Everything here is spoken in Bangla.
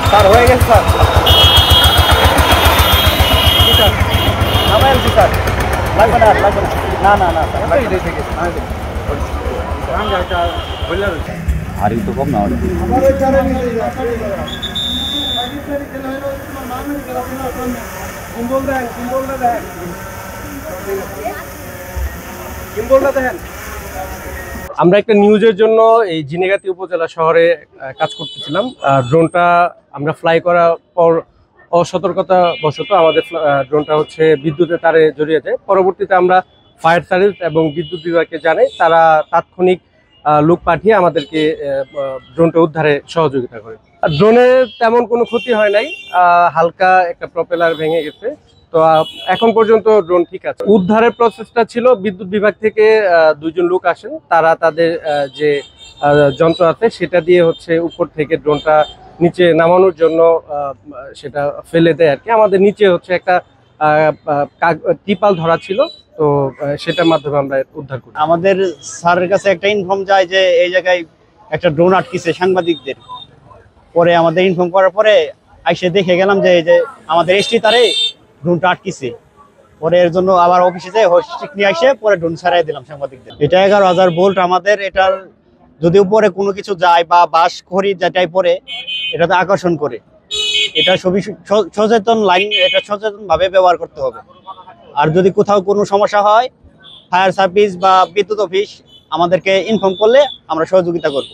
স্যার হয়ে গেছে স্যার স্যার লাগবে না লাগবে না না না হারি তো কম না আমরা একটা নিউজের জন্য এই ঝিনাইগাতি উপজেলা শহরে কাজ করতেছিলাম। ড্রোনটা আমরা ফ্লাই করার পর অসতর্কতা বশত আমাদের ড্রোনটা হচ্ছে বিদ্যুতের তারে জড়িয়ে যায়। পরবর্তীতে আমরা ফায়ার সার্ভিস এবং বিদ্যুৎ বিভাগকে জানাই, তারা তাৎক্ষণিক লোক পাঠিয়ে আমাদেরকে ড্রোনটা উদ্ধারে সহযোগিতা করে। ড্রোনের তেমন কোনো ক্ষতি হয় নাই, হালকা একটা প্রপেলার ভেঙে গেছে। তো এখন পর্যন্ত ড্রোন ঠিক আছে। উদ্ধারের প্রসেসটা ছিল বিদ্যুৎ বিভাগ থেকে দুইজন লোক আসেন, তারা তাদের যে যন্ত্র আছে সেটা দিয়ে হচ্ছে উপর থেকে ড্রোনটা নিচে নামানোর জন্য সেটা ফেলে দেয় আর কি। আমাদের নিচে হচ্ছে একটা ত্রিপাল ধরা ছিল, তো সেটার মাধ্যমে আমরা উদ্ধার করি। আমাদের স্যারের কাছে একটা ইনফর্ম যায় যে এই জায়গায় একটা ড্রোন আটকিছে সাংবাদিকদের। পরে আমাদের ইনফর্ম করার পরে আইসে দেখে গেলাম যে এই যে আমাদের এসটি তারে ড্রোনটা আটকিছে। পরে এর জন্য আবার অফিসে যাই হোস্টিক নিয়ে আসে পরে ড্রোন ছাড়াই দিলাম সাংবাদিকদের। এটা 11,000 ভোল্ট। আমাদের এটার যদি উপরে কোনো কিছু যায় বা বাঁশ খড়ি যেটাই পরে এটাতে আকর্ষণ করে। এটা সবই সচেতন লাইন, এটা সচেতন ভাবে ব্যবহার করতে হবে। আর যদি কোথাও কোনো সমস্যা হয় ফায়ার সার্ভিস বা বিদ্যুৎ অফিস আমাদেরকে ইনফর্ম করলে আমরা সহযোগিতা করব।